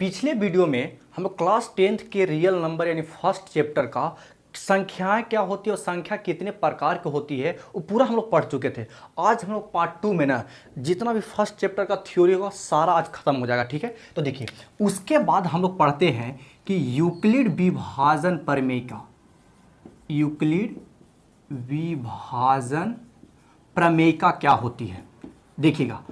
पिछले वीडियो में हम लोग क्लास 10th के रियल नंबर यानी फर्स्ट चैप्टर का संख्याएं क्या होती है और संख्या कितने प्रकार की होती है वो पूरा हम लोग पढ़ चुके थे। आज हम लोग पार्ट 2 में ना जितना भी फर्स्ट चैप्टर का थ्योरी होगा सारा आज खत्म हो जाएगा। ठीक है, तो देखिए उसके बाद हम लोग पढ़ते हैं कि यूक्लिड विभाजन प्रमेय यूक्लिड विभाजन प्रमेय क्या होती है। देखिएगा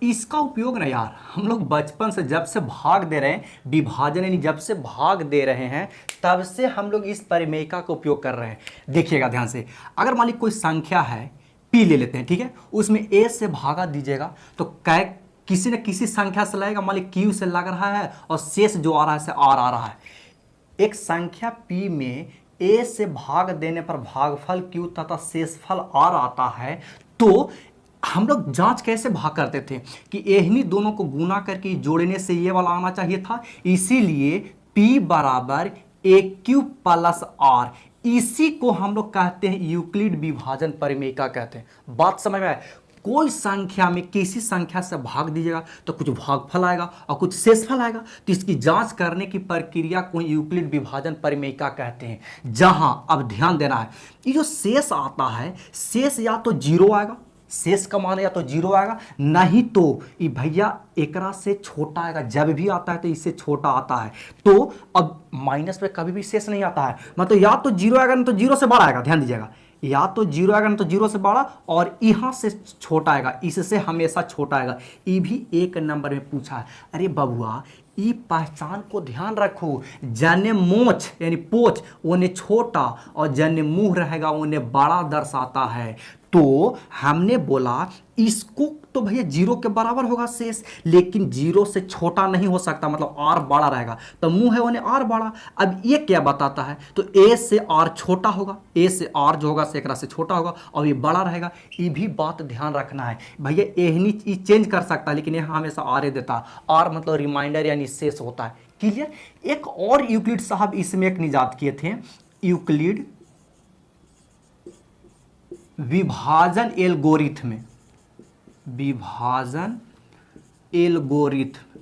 इसका उपयोग ना यार हम लोग बचपन से जब से भाग दे रहे हैं, विभाजन यानी जब से भाग दे रहे हैं तब से हम लोग इस प्रमेय का उपयोग कर रहे हैं। देखिएगा ध्यान से, अगर मान ली कोई संख्या है पी ले लेते हैं, ठीक है, उसमें ए से भागा दीजिएगा तो कै किसी न किसी संख्या से लगेगा। मान ली क्यू से लग रहा है और शेष जो आ रहा है से आर आ रहा है। एक संख्या पी में ए से भाग देने पर भागफल क्यू तथा शेषफल आर आता है, तो हम लोग जांच कैसे भाग करते थे कि इन्हीं दोनों को गुना करके जोड़ने से ये वाला आना चाहिए था, इसीलिए P बराबर ए क्यू प्लस आर, इसी को हम लोग कहते हैं यूक्लिड विभाजन प्रमेय कहते हैं। बात समझ में आए? कोई संख्या में किसी संख्या से भाग दीजिएगा तो कुछ भागफल आएगा और कुछ शेषफल आएगा, तो इसकी जांच करने की प्रक्रिया को यूक्लिड विभाजन प्रमेय कहते हैं। जहां अब ध्यान देना है, ये जो शेष आता है, शेष या तो जीरो आएगा, शेष का मान या तो जीरो आएगा, नहीं तो ये भैया एकरा से छोटा आएगा। जब भी आता है तो इससे छोटा आता है, तो अब माइनस पे कभी भी शेष नहीं आता है, मतलब या तो जीरो आएगा नहीं तो जीरो से बड़ा आएगा। ध्यान दीजिएगा, या तो जीरो आएगा नहीं तो जीरो से बड़ा, और यहाँ से छोटा आएगा, इससे हमेशा छोटा आएगा। ये भी एक नंबर में पूछा है। अरे बबुआ ई पहचान को ध्यान रखो, जने मोछ यानी पोछ उन्हें छोटा और जने मुंह रहेगा उन्हें बड़ा दर्शाता है। तो हमने बोला इसको तो भैया जीरो के बराबर होगा शेष, लेकिन जीरो से छोटा नहीं हो सकता, मतलब आर बड़ा रहेगा, तो मुंह है उन्हें आर बड़ा। अब ये क्या बताता है, तो ए से आर छोटा होगा, ए से आर जो होगा सेकरा से छोटा होगा और ये बड़ा रहेगा। ये भी बात ध्यान रखना है भैया, यही चेंज कर सकता है लेकिन यहाँ हमेशा आर ए देता है। आर मतलब रिमाइंडर यानी शेष होता है। क्लियर? एक और यूक्लिड साहब इसमें एक निजात किए थे, यूक्लिड विभाजन एल्गोरिथम, विभाजन एल्गोरिथम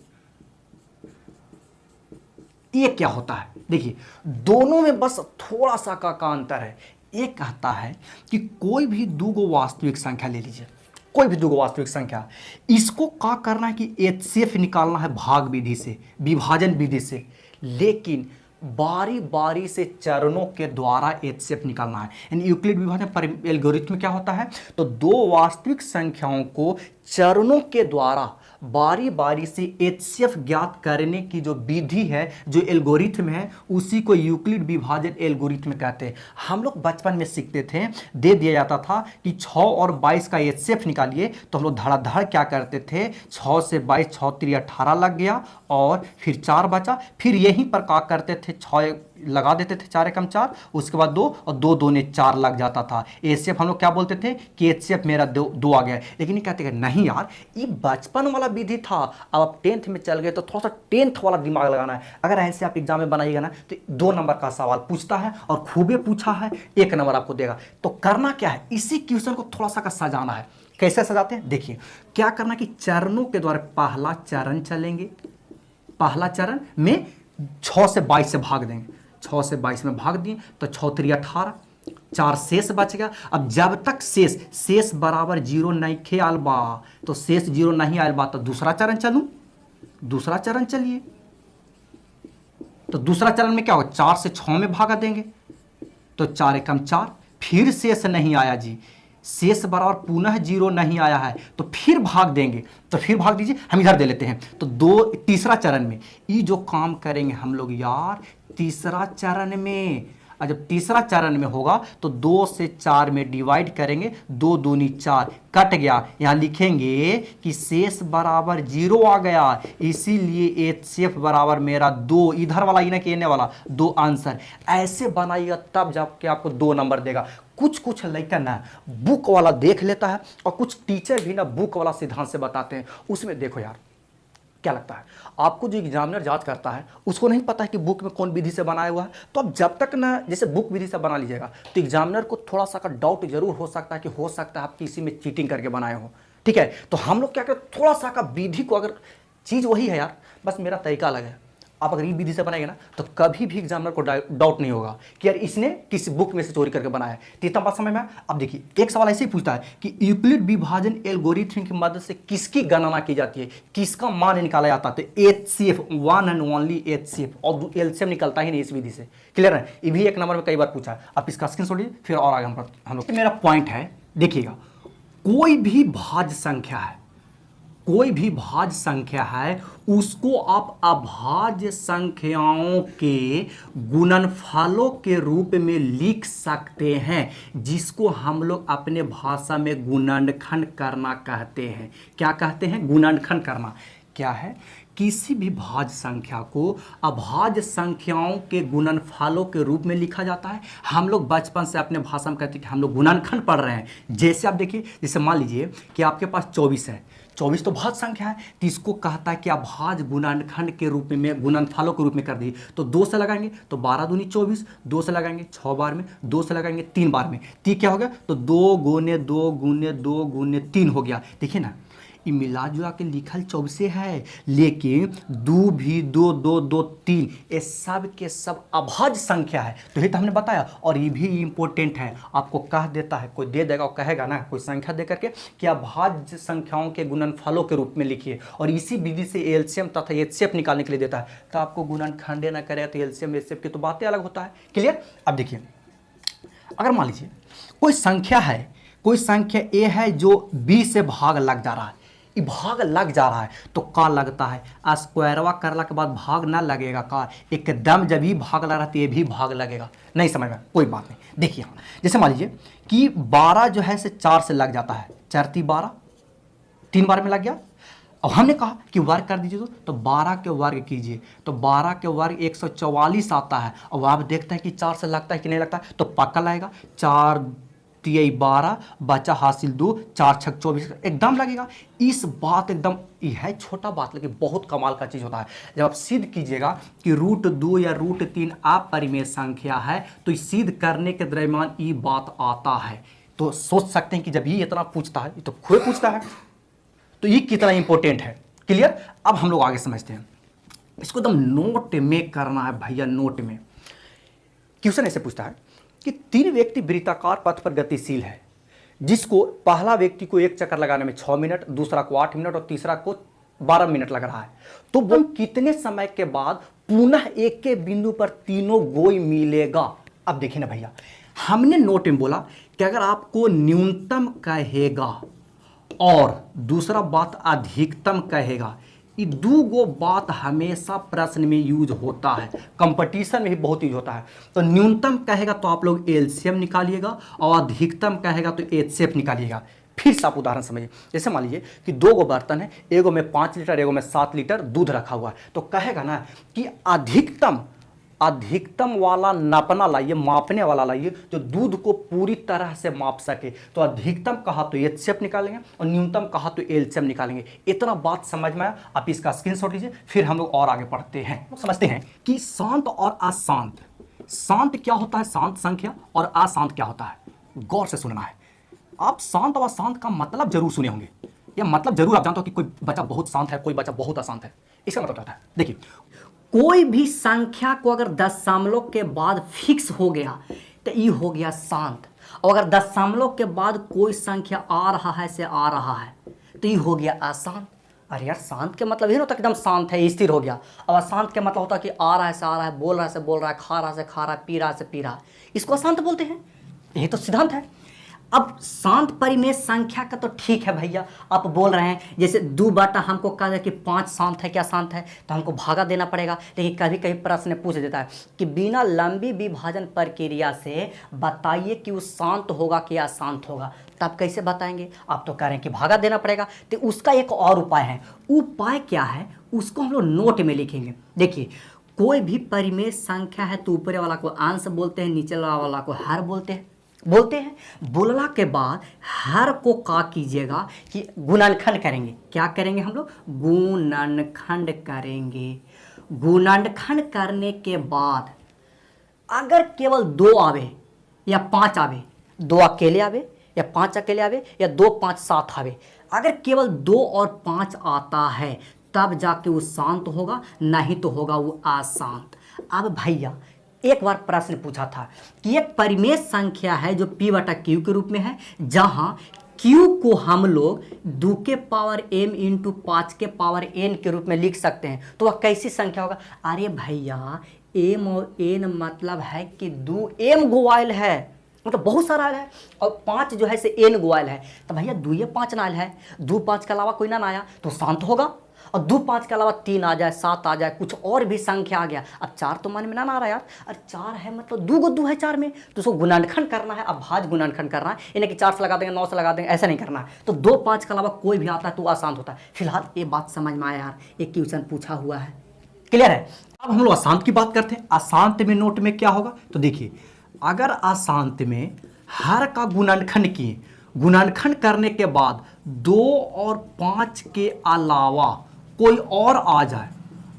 ये क्या होता है? देखिए दोनों में बस थोड़ा सा का अंतर है। ये कहता है कि कोई भी दो वास्तविक संख्या ले लीजिए, कोई भी दो वास्तविक संख्या, इसको क्या करना है कि एचसीएफ निकालना है भाग विधि से, विभाजन विधि से, लेकिन बारी बारी से चरणों के द्वारा एचसीएफ निकालना है। यानी यूक्लिड विभाजन एल्गोरिथम क्या होता है, तो दो वास्तविक संख्याओं को चरणों के द्वारा बारी बारी से एचसीएफ ज्ञात करने की जो विधि है, जो एल्गोरिथम है, उसी को यूक्लिड विभाजन एल्गोरिथम कहते हैं। हम लोग बचपन में सीखते थे, दे दिया जाता था कि 6 और 22 का एचसीएफ निकालिए, तो हम लोग धड़ाधड़ क्या करते थे, 6 से 22 6 3 18 लग गया और फिर 4 बचा, फिर यहीं पर क्या करते थे 6 लगा देते थे, 4 एकम 4, उसके बाद 2 और 2 2 ने 4 लग जाता था। एचसीएफ हम लोग क्या बोलते थे कि एचसीएफ मेरा 2 आ गया, लेकिन ये कहते हैं नहीं यार ये बचपन वाला विधि था, अब आप 10th में चल गए तो थोड़ा सा 10th वाला दिमाग लगाना है। अगर ऐसे आप एग्जाम में बनाइएगा ना तो 2 नंबर का सवाल पूछता है और खूबे पूछा है, 1 नंबर आपको देगा। तो करना क्या है, इसी क्वेश्चन को थोड़ा सा का सजाना है। कैसे सजाते हैं, देखिए क्या करना कि चरणों के द्वारा पहला चरण चलेंगे, पहला चरण में 6 से 22 से भाग देंगे, 6 से 22 में भाग दिए तो 6 3 18, 4 शेष बच गया। अब जब तक शेष बराबर जीरो नहीं खे आल बा, तो शेष जीरो नहीं आयल बा, तो दूसरा चरण चलूं, दूसरा चरण चलिए, तो दूसरा चरण में क्या होगा, 4 से 6 में भागा देंगे तो 4 एकम 4, फिर शेष नहीं आया जी, शेष बराबर पुनः जीरो नहीं आया है, तो फिर भाग देंगे, तो फिर भाग दीजिए, हम इधर दे लेते हैं, तो तीसरा चरण में ये जो काम करेंगे हम लोग यार, तीसरा चरण में, और जब तीसरा चरण में होगा तो 2 से 4 में डिवाइड करेंगे, 2 दूनी 4 कट गया, यहाँ लिखेंगे कि शेष बराबर जीरो आ गया, इसीलिए एचसीएफ बराबर मेरा 2, इधर वाला ही ना कहने वाला 2 आंसर। ऐसे बनाइएगा तब जाके आपको 2 नंबर देगा। कुछ लड़का ना बुक वाला देख लेता है और कुछ टीचर भी ना बुक वाला सिद्धांत से बताते हैं। उसमें देखो यार क्या लगता है आपको, जो एग्जामिनर जांच करता है उसको नहीं पता है कि बुक में कौन विधि से बनाया हुआ है, तो अब जब तक ना जैसे बुक विधि से बना लीजिएगा तो एग्जामिनर को थोड़ा सा का डाउट जरूर हो सकता है कि हो सकता है आप किसी में चीटिंग करके बनाए हो। ठीक है, तो हम लोग क्या करें, थोड़ा सा का विधि को, अगर चीज़ वही है यार, बस मेरा तरीका अलग है, आप अगर ये विधि से बनाएंगे ना तो कभी भी एग्जामिनर को डाउट नहीं होगा कि यार इसने किस बुक में से चोरी करके बनाया है। तो इतना बात समझ में आया। अब देखिए एक सवाल ऐसे ही पूछता है कि यूक्लिड विभाजन एल्गोरिथम की मदद से किसकी गणना की जाती है, किसका मान निकाला जाता है? तो HCF, one and only HCF, और एलसीएम निकलता ही नहीं इस विधि से। क्लियर है? ये भी एक नंबर में कई बार पूछा है। आप इसका स्क्रीनशॉट लीजिए, फिर और आगे हम लोग मेरा पॉइंट है, देखिएगा कोई भी भाज्य संख्या है, कोई भी भाज्य संख्या है, उसको आप अभाज्य संख्याओं के गुणनफलों के रूप में लिख सकते हैं, जिसको हम लोग अपने भाषा में गुणनखंड करना कहते हैं। क्या कहते हैं? गुणनखंड करना। क्या है? किसी भी भाज्य संख्या को अभाज्य संख्याओं के गुणनफलों के रूप में लिखा जाता है। हम लोग बचपन से अपने भाषा में कहते हैं कि हम लोग गुणनखंड पढ़ रहे हैं। जैसे आप देखिए, जैसे मान लीजिए कि आपके पास 24 है, 24 तो भाज्य संख्या है, तो इसको कहता है कि अभाज्य गुणनखंड के रूप में गुणनफलों के रूप में कर दिए। तो 2 से लगाएंगे तो 12 दूनी 24, 2 से लगाएंगे 6 बार में, 2 से लगाएंगे 3 बार में, तो क्या हो गया? तो 2 गुने 2 गुने 2 गुने 3 हो गया। देखिए ना, ये मिला जुला के लिखल 24 है, लेकिन 2 भी 2 2 2 3, ये सब के सब अभाज्य संख्या है। तो ये तो हमने बताया। और ये भी इंपॉर्टेंट है, आपको कह देता है, कोई दे देगा और कहेगा ना, कोई संख्या दे करके कि अभाज्य संख्याओं के गुणनफलों के रूप में लिखिए, और इसी विधि से एलसीएम तथा एचसीएफ निकालने के लिए देता है। तो आपको गुणनखंड ना करे तो एलसीएम एचसीएफ की तो बातें अलग होता है। क्लियर? अब देखिए, अगर मान लीजिए कोई संख्या है, कोई संख्या ए है जो बी से भाग लग जा रहा है, भाग लग जा रहा है, तो का लगता है? स्क्वायरवा करला के बाद भाग ना लगेगा का? एकदम जब ही भाग लग रहा है तो ये भी भाग लगेगा। नहीं समझ में? कोई बात नहीं। देखिए, जैसे मान लीजिए कि 12 जो है से 4 से लग जाता है, 4 × 12, 3 बार में लग गया। अब हमने कहा कि वर्ग कर दीजिए, तो 12 के वर्ग कीजिए, तो 12 के वर्ग 144 आता है। अब आप देखते हैं कि 4 से लगता है कि नहीं लगता है, तो पक्का लगेगा। 4 3 12 बचा हासिल 2, 4 6 24, एकदम लगेगा। इस बात एकदम ये है छोटा बात, लेकिन बहुत कमाल का चीज़ होता है। जब आप सिद्ध कीजिएगा कि √2 या √3 अपरिमेय संख्या है, तो इस सिद्ध करने के दरमियान ये बात आता है। तो सोच सकते हैं कि जब ये इतना पूछता है, ये तो खुद पूछता है, तो ये कितना इंपॉर्टेंट है। क्लियर? अब हम लोग आगे समझते हैं। इसको एकदम नोट में करना है भैया, नोट में। क्वेश्चन ऐसे पूछता है कि 3 व्यक्ति वृत्ताकार पथ पर गतिशील है, जिसको पहला व्यक्ति को एक चक्कर लगाने में 6 मिनट, दूसरा को 8 मिनट और तीसरा को 12 मिनट लग रहा है। तो वो कितने समय के बाद पुनः एक के बिंदु पर तीनों गोई मिलेगा? अब देखिए ना भैया, हमने नोट में बोला कि अगर आपको न्यूनतम कहेगा और दूसरा बात अधिकतम कहेगा, ये 2 बात हमेशा प्रश्न में यूज होता है, कंपटीशन में भी बहुत यूज होता है। तो न्यूनतम कहेगा तो आप लोग एलसीएम निकालिएगा, और अधिकतम कहेगा तो एचसीएफ निकालिएगा। फिर से आप उदाहरण समझिए। जैसे मान लीजिए कि 2 बर्तन है, एगो में 5 लीटर, एगो में 7 लीटर दूध रखा हुआ है, तो कहेगा ना कि अधिकतम वाला नापना लाइए, मापने वाला लाइए, जो दूध को पूरी तरह से माप सके। तो अधिकतम कहा तो एचसीएफ निकालेंगे और न्यूनतम कहा तो एलसीएम निकालेंगे। इतना बात समझ में आया? आप इसका स्क्रीनशॉट लीजिए, फिर हम लोग और आगे बढ़ते हैं। समझते हैं कि शांत और अशांत, शांत क्या होता है, शांत संख्या, और अशांत क्या होता है। गौर से सुनना है। आप शांत और अशांत का मतलब जरूर सुने होंगे, या मतलब जरूर आप जानते हो कि कोई बच्चा बहुत शांत है, कोई बच्चा बहुत अशांत है। इसका मतलब क्या होता है? देखिए, कोई भी संख्या को अगर दशमलव के बाद फिक्स हो गया तो ये हो गया शांत, और अगर दशमलव के बाद कोई संख्या आ रहा है से आ रहा है तो ये हो गया अशांत। अरे यार, शांत के मतलब ये होता है एकदम शांत है, स्थिर हो गया। और अशांत के मतलब होता है कि आ रहा है से आ रहा है, बोल रहा है से बोल रहा है, खा रहा है से खा रहा है, पी रहा है से पी रहा है, इसको अशांत बोलते हैं। यही तो सिद्धांत है। अब शांत परिमेय संख्या का तो ठीक है भैया, आप बोल रहे हैं जैसे 2 बटा हमको कहा जाए कि 5 शांत है, क्या शांत है, तो हमको भागा देना पड़ेगा। लेकिन कभी कभी प्रश्न पूछ देता है कि बिना लंबी विभाजन प्रक्रिया से बताइए कि वो शांत होगा कि अशांत होगा, तो आप कैसे बताएंगे? आप तो कह रहे हैं कि भागा देना पड़ेगा। तो उसका एक और उपाय है। उपाय क्या है, उसको हम लोग नोट में लिखेंगे। देखिए, कोई भी परिमेय संख्या है तो ऊपर वाला को अंश बोलते हैं, नीचे वाला को हर बोलते हैं। बोलना के बाद हर को का कीजिएगा कि गुणनखंड करेंगे। क्या करेंगे हम लोग? गुणनखंड करेंगे। गुणनखंड करने के बाद अगर केवल 2 आवे या 5 आवे, 2 अकेले आवे या 5 अकेले आवे, या 2 5 7 आवे, अगर केवल 2 और 5 आता है तब जाके वो शांत होगा, नहीं तो होगा वो अशांत। अब भैया एक बार प्रश्न पूछा था कि एक परिमेय संख्या है जो p बटा क्यू के रूप में है, जहां q को हम लोग 2 के पावर m इंटू 5 के पावर n के रूप में लिख सकते हैं, तो वह कैसी संख्या होगा? अरे भैया m और n मतलब है कि 2m गोवाइल है, मतलब बहुत सारा है, और 5 जो है से n गोवाइल है, तो भैया 2 ये 5 नाल है, 2 5 के अलावा कोई ना आया तो शांत होगा, और 2 5 के अलावा 3 आ जाए, 7 आ जाए, कुछ और भी संख्या आ गया। अब 4 तो मन में ना आ रहा यार, अरे 4 है मतलब 2 2 है 4 में, तो उसको गुणनखंड करना है, अभाज्य गुणनखंड करना है, यानी कि 4 से लगा देंगे 9 से लगा देंगे, ऐसा नहीं करना है। तो 2 5 के अलावा कोई भी आता है तो आसान होता है। फिलहाल ये बात समझ में आया यार, एक क्वेश्चन पूछा हुआ है, क्लियर है। अब हम लोग अशांत की बात करते हैं। अशांत में नोट में क्या होगा, तो देखिए अगर अशांत में हर का गुणनखंड किए, गुणनखंड करने के बाद 2 और 5 के अलावा कोई और आ जाए,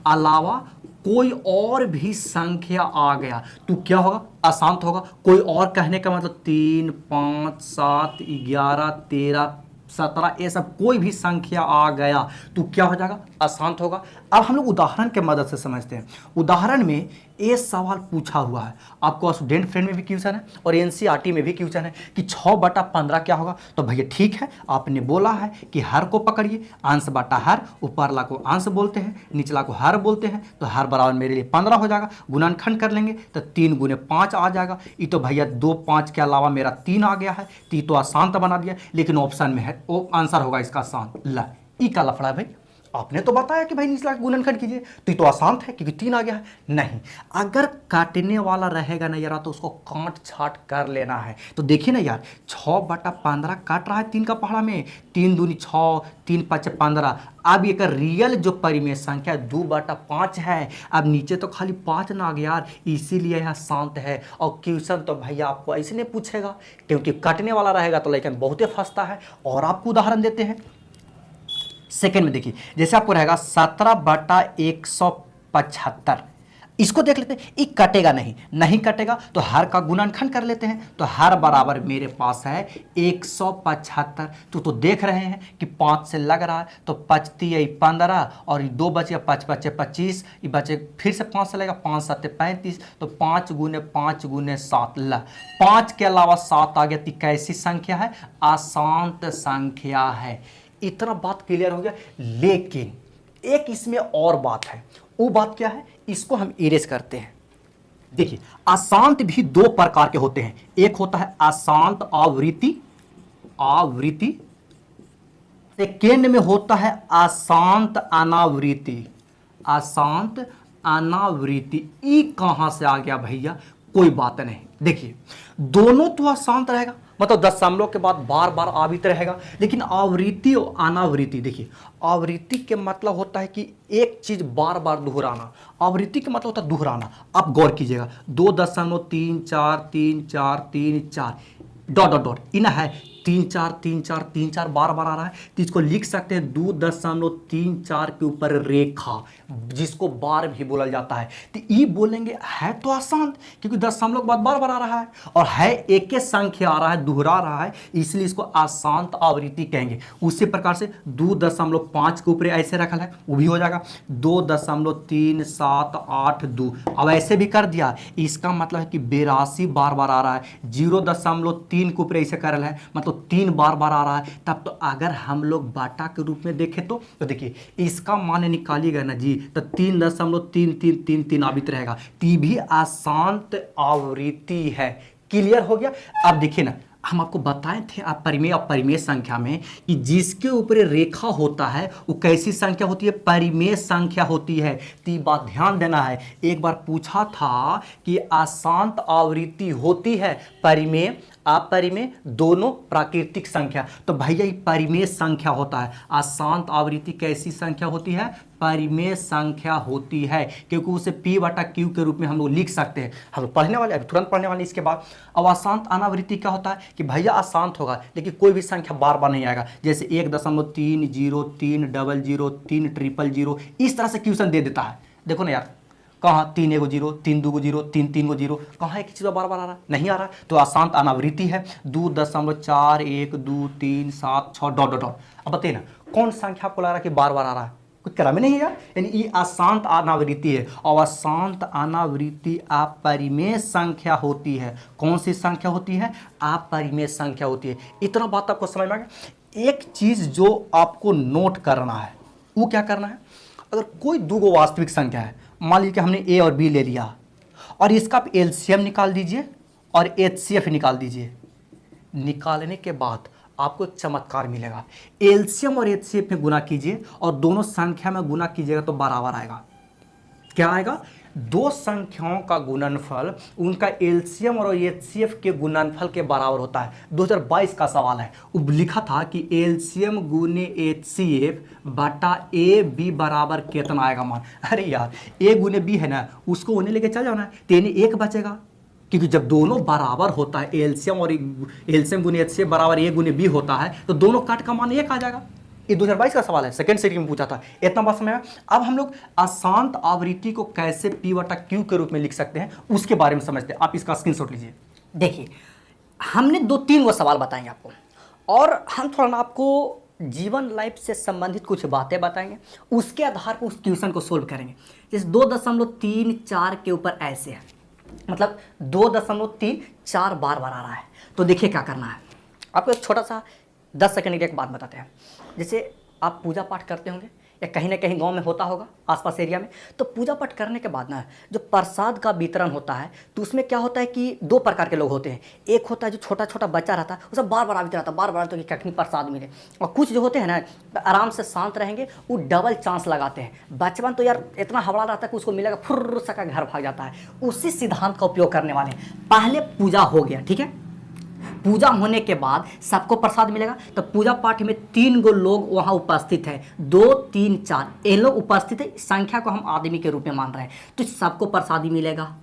अलावा कोई और भी संख्या आ गया तो क्या होगा? अशांत होगा। कोई और कहने का मतलब 3 5 7 11 13 17 ये सब कोई भी संख्या आ गया तो क्या हो जाएगा? अशांत होगा। अब हम लोग उदाहरण के मदद से समझते हैं। उदाहरण में ये सवाल पूछा हुआ है, आपको स्टूडेंट फ्रेंड में भी क्वेश्चन है और एनसीईआरटी में भी क्वेश्चन है कि 6 बटा 15 क्या होगा। तो भैया ठीक है, आपने बोला है कि हर को पकड़िए, अंश बटा हर, ऊपरला को अंश बोलते हैं, निचला को हर बोलते हैं, तो हर बराबर मेरे लिए 15 हो जाएगा। गुणनखंड कर लेंगे तो 3 गुने 5 आ जाएगा। ये तो भैया 2 5 के अलावा मेरा 3 आ गया है, तो ये तो अशांत बना दिया, लेकिन ऑप्शन में है वो आंसर होगा इसका अशांत। ला ई का लफड़ा है भाई, आपने तो बताया कि भाई निचला गुणनखंड कीजिए, तो ये तो आसान है क्योंकि 3 आ गया है। नहीं, अगर काटने वाला रहेगा ना यार तो उसको काट छाट कर लेना है। तो देखिए ना यार 6 बटा 15 काट रहा है 3 का पहाड़ा में, 3 दूनी 6, 3 5 15। अब एक रियल जो परिमेय संख्या 2 बटा 5 है, अब नीचे तो खाली 5 ना आ गया यार, इसीलिए यहाँ शांत है। और क्वेश्चन तो भैया आपको ऐसे नहीं पूछेगा क्योंकि काटने वाला रहेगा तो लेकिन बहुत ही फंसता है। और आपको उदाहरण देते हैं सेकेंड में, देखिए जैसे आपको रहेगा 17 बटा 175, इसको देख लेते हैं। ये कटेगा नहीं, नहीं कटेगा तो हर का गुणनखंड कर लेते हैं, तो हर बराबर मेरे पास है 175। तो देख रहे हैं कि 5 से लग रहा है तो 5 है 15 और 2 बचे 5 बचे 25, ये बचे फिर से 5 से लगेगा, 5 7 35, तो 5 गुने 5 गुने 7, ला 5 के अलावा 7 आ गया, तो कैसी संख्या है? अशांत संख्या है। इतना बात क्लियर हो गया। लेकिन एक इसमें और बात है, वो बात क्या है? इसको हम इरेज करते हैं। देखिए अशांत भी 2 प्रकार के होते हैं, एक होता है अशांत आवृत्ति, आवृत्ति, सेकेंड में होता है अशांत अनावृत्ति, अशांत अनावृत्ति। ई कहां से आ गया भैया? कोई बात नहीं, देखिए दोनों तो अशांत रहेगा, मतलब दशमलव के बाद बार बार आवित रहेगा, लेकिन आवृत्ति और अनावृत्ति, देखिए आवृत्ति के मतलब होता है कि एक चीज बार बार दोहराना, आवृत्ति का मतलब होता है दोहराना। आप गौर कीजिएगा 2.343434 डॉट डॉट डॉट इन है 3 4 3 4 3 4 बार बार आ रहा है, तो इसको लिख सकते हैं 2.34 के ऊपर रेखा, जिसको बार भी बोला जाता है। तो ये बोलेंगे है तो आसान क्योंकि दशमलव के बाद बार बार आ रहा है और है एक ही संख्या आ रहा है, दोहरा रहा है, इसलिए इसको अशांत आवृत्ति कहेंगे। उसी प्रकार से 2.5 के ऊपर ऐसे रखा है, वो भी हो जाएगा 2.3782। अब ऐसे भी कर दिया, इसका मतलब है कि 82 बार बार आ रहा है। 0.3 के ऊपर ऐसे कर रहा है, मतलब 3 बार बार आ रहा है। तब तो अगर हम लोग बाटा के रूप में देखें तो देखिए इसका मान निकालिएगा ना जी, तो 3.3333 आवित रहेगा, टी भी अशांत आवृत्ति है। क्लियर हो गया। अब देखिए ना, हम आपको बताए थे आप परिमेय और परिमेय संख्या में कि जिसके ऊपर रेखा होता है वो कैसी संख्या होती है? परिमेय संख्या होती है। तो ये बात ध्यान देना है। एक बार पूछा था कि अशांत आवृत्ति होती है परिमेय अपरिमेय दोनों प्राकृतिक संख्या, तो भैया ये परिमेय संख्या होता है। अशांत आवृत्ति कैसी संख्या होती है? परिमेय संख्या होती है, क्योंकि उसे p बटा q के रूप में हम लोग लिख सकते हैं। हम लोग पढ़ने वाले अभी तुरंत पढ़ने वाले इसके बाद। अब अशांत अनावृत्ति क्या होता है कि भैया अशांत होगा लेकिन कोई भी संख्या बार बार नहीं आएगा, जैसे 1.303 000 इस तरह से क्वेश्चन दे देता है। देखो ना यार, कहाँ 3 1 0 3 2 0 3 3 0, कहाँ एक चीज़ बार बार आ रहा है? नहीं आ रहा, तो अशांत अनावृत्ति है। 2.4 1 2 3 7 6 डॉट डॉट डॉट। अब बताइए ना कौन संख्या आपको लग रहा है कि बार बार आ रहा है? कोई क्रम नहीं है यार। यानी ये अशांत अनावृत्ति है, और अशांत अनावृत्ति अपरिमेय संख्या होती है। कौन सी संख्या होती है? अपरिमेय संख्या होती है। इतना बात आपको समझ में आ गया। एक चीज जो आपको नोट करना है, वो क्या करना है, अगर कोई दो गो वास्तविक संख्या है, मान लीजिए कि हमने ए और बी ले लिया, और इसका आप एलसीएम निकाल दीजिए और एचसीएफ निकाल दीजिए। निकालने के बाद आपको एक चमत्कार मिलेगा। एलसीएम और एचसीएफ में गुना कीजिए और दोनों संख्या में गुना कीजिएगा तो बराबर आएगा। क्या आएगा? दो संख्याओं का गुणनफल उनका एलसीएम और एचसीएफ के गुणनफल के बराबर होता है। 2022 का सवाल है, वो लिखा था कि एलसीएम गुने एचसीएफ बटा ए बी बराबर कितना आएगा मान। अरे यार, ए गुने बी है ना, उसको उन्हें लेके चल जाओ ना, तेने एक बचेगा, क्योंकि जब दोनों बराबर होता है, एलसीएम और एलसीएम गुने एचसीएफ बराबर ए गुने बी होता है, तो दोनों काट का मान एक आ जाएगा। ये 2022 का सवाल है, सेकंड सीरीज में पूछा था। इतना बात समझ में। अब हम लोग अशांत आवृत्ति को कैसे पी बटा क्यू के रूप में लिख सकते हैं, उसके बारे में समझते हैं। आप इसका स्क्रीनशॉट लीजिए। देखिए, हमने 2-3 वो सवाल बताएंगे आपको, और हम थोड़ा ना आपको जीवन लाइफ से संबंधित कुछ बातें बताएंगे, उसके आधार पर उस क्वेश्चन को सोल्व करेंगे। जैसे 2.34 के ऊपर ऐसे है, मतलब 2.34 बार बार आ रहा है, तो देखिए क्या करना है। आपको एक छोटा सा 10 सेकंड की एक बात बताते हैं। जैसे आप पूजा पाठ करते होंगे, या कहीं ना कहीं गांव में होता होगा आसपास एरिया में, तो पूजा पाठ करने के बाद ना जो प्रसाद का वितरण होता है, तो उसमें क्या होता है कि 2 प्रकार के लोग होते हैं। एक होता है जो छोटा छोटा बच्चा रहता है, वो सब बार बार आते रहता है, बार बार तो कि कखनी प्रसाद मिले। और कुछ जो होते हैं ना, आराम से शांत रहेंगे, वो डबल चांस लगाते हैं। बचपन तो यार इतना हवड़ा रहता है कि उसको मिलेगा, फुर्र सा का घर भाग जाता है। उसी सिद्धांत का उपयोग करने वाले हैं। पहले पूजा हो गया, ठीक है, पूजा होने के बाद सबको प्रसाद मिलेगा। तो पूजा पाठ में 3 गो लोग वहां उपस्थित है, 2 3 4, ये लोग उपस्थित है, संख्या को हम आदमी के रूप में मान रहे हैं, तो सबको प्रसादी मिलेगा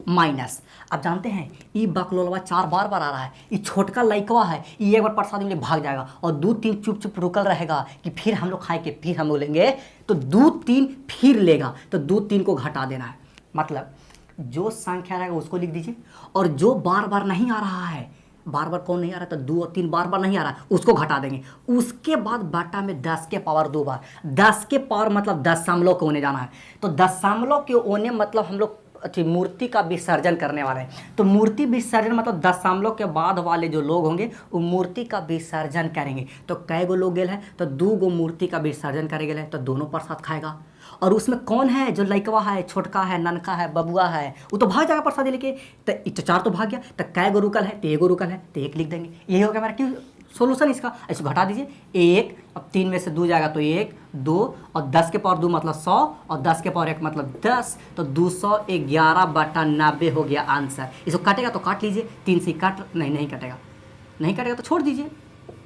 माइनस। अब जानते हैं ये बकलोलवा 4 बार बार आ रहा है, ये छोटका लइकवा है, ये एक बार प्रसादी मिले भाग जाएगा, और 2 3 चुप चुप रुकल रहेगा कि फिर हम लोग खाएंगे, फिर हम लोग लेंगे, तो 2 3 फिर लेगा, तो 2 3 को घटा देना है। मतलब जो संख्या रहेगा उसको लिख दीजिए, और जो बार बार नहीं आ रहा है, बार बार कौन नहीं आ रहा, तो 2 और 3 बार बार नहीं आ रहा, उसको घटा देंगे। उसके बाद बाटा में 10 के पावर 2 बार, 10 के पावर मतलब दशमलव के होने जाना है, तो दशमलव के होने मतलब हम लोग मूर्ति का विसर्जन करने वाले हैं। तो मूर्ति विसर्जन मतलब दशमलव के बाद वाले जो लोग होंगे वो मूर्ति का विसर्जन करेंगे। तो कै गो लोग गेल है, तो 2 गो मूर्ति का विसर्जन करे गेल है, तो दोनों प्रसाद खाएगा। और उसमें कौन है, जो लइकवा है, छोटका है, ननका है, बबुआ है, वो तो भाग जाएगा प्रसाद लेके। तो 4 तो भाग गया, तो कै गो रुकल है, तो 1 गो रुकल है, तो 1 लिख देंगे। यही होगा हमारा क्यों सोल्यूशन इसका। ऐसे घटा दीजिए, 1, अब 3 में से 2 जाएगा तो 1 2, और 10 के पावर 2 मतलब 100, और 10 के पावर 1 मतलब 10, तो 211/90 हो गया आंसर। इसको काटेगा तो काट लीजिए, 3 से काट, नहीं कटेगा, नहीं कटेगा तो छोड़ दीजिए।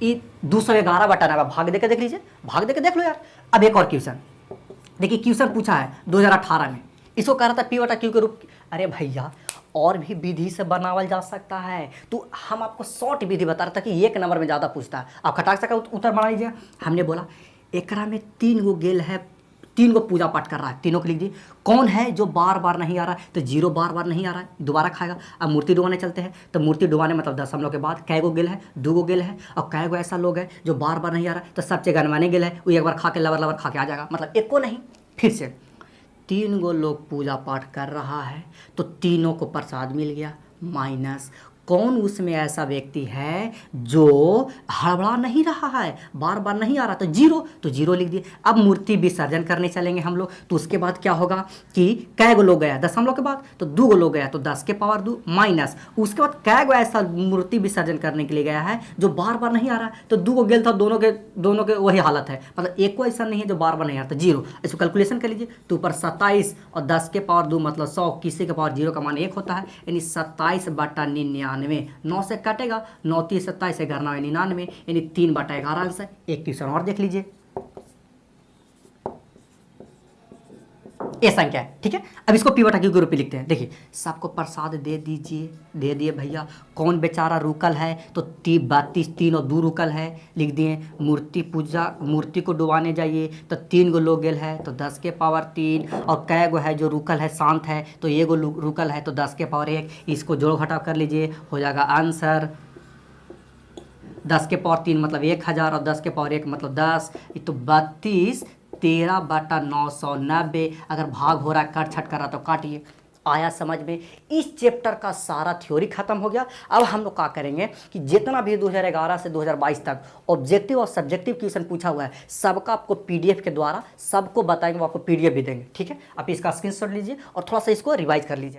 ये 211/90 भाग दे के देख लीजिए, भाग दे के देख लो यार। अब एक और क्वेश्चन देखिए, क्वेश्चन पूछा है 2018 में, इसको कह रहा था पी बटा क्यू के रूप। अरे भैया, और भी विधि से बनावल जा सकता है, तो हम आपको शॉर्ट विधि बता रहा था कि 1 नंबर में ज़्यादा पूछता है। आप खटाक सका उत्तर बना लीजिए। हमने बोला एकरा में 3 गो गेल है, 3 गो पूजा पाठ कर रहा है, तीनों को लिख दीजिए। कौन है जो बार बार नहीं आ रहा है, तो 0 बार बार नहीं आ रहा है, दोबारा खाएगा। अब मूर्ति डुबाने चलते हैं, तो मूर्ति डुबाने मतलब दशमलव के बाद कै गो गेल है, 2 गो गेल है, और कै गो ऐसा लोग है जो बार बार नहीं आ रहा है, तो सबसे गनवाने गेल है, वो एक बार खा के लवर खा के आ जाएगा, मतलब 1 को नहीं। फिर से 3 गो लोग पूजा पाठ कर रहा है, तो तीनों को प्रसाद मिल गया माइनस। कौन उसमें ऐसा व्यक्ति है जो हड़बड़ा नहीं रहा है, बार बार नहीं आ रहा, तो 0, तो 0 लिख दिए। अब मूर्ति विसर्जन करने चलेंगे हम लोग, तो उसके बाद क्या होगा कि कै गो लोग गया दशमलव के बाद, तो 2 गो लोग गया, तो 10 के पावर 2 माइनस। उसके बाद कै गो ऐसा मूर्ति विसर्जन करने के लिए गया है जो बार बार नहीं आ रहा है, तो 2 गो गेल था, दोनों के वही हालत है, मतलब 1 को ऐसा नहीं है जो बार बार नहीं आ रहा, तो 0। इसको कैलकुलेशन कर लीजिए, तो ऊपर 27 और 10 के पावर 2 मतलब 100, किसी के पावर 0 का मान 1 होता है, यानी 27/99। 9 से काटेगा, 9 3 27 11 99, यानी 3/11 आंसर। एक क्वेश्चन और देख लीजिए, ये संख्या है, ठीक है। अब इसको पी बटा क्यू के रूप में लिखते हैं। देखिए, सबको प्रसाद दे दीजिए, दे दिए भैया। कौन बेचारा रुकल है, तो 32 3 और 2 रुकल है, लिख दिए। मूर्ति को डुबाने जाइए, तो 3 गो लोग गेल है, तो 10 के पावर 3, और कै गो है जो रुकल है, शांत है, तो 1 गो रुकल है, तो 10 के पावर 1। इसको जोड़ घटाव कर लीजिए, हो जाएगा आंसर 10 के पावर 3 मतलब 1000, और 10 के पावर 1 मतलब 10, ये तो 32 13/990, अगर भाग हो रहा है कट छट कर रहा तो काटिए। आया समझ में? इस चैप्टर का सारा थ्योरी खत्म हो गया। अब हम लोग क्या करेंगे कि जितना भी 2011 से 2022 तक ऑब्जेक्टिव और सब्जेक्टिव क्वेश्चन पूछा हुआ है सबका आपको पीडीएफ के द्वारा सबको बताएंगे, वो आपको पीडीएफ भी देंगे। ठीक है, आप इसका स्क्रीनशॉट लीजिए और थोड़ा सा इसको रिवाइज कर लीजिए।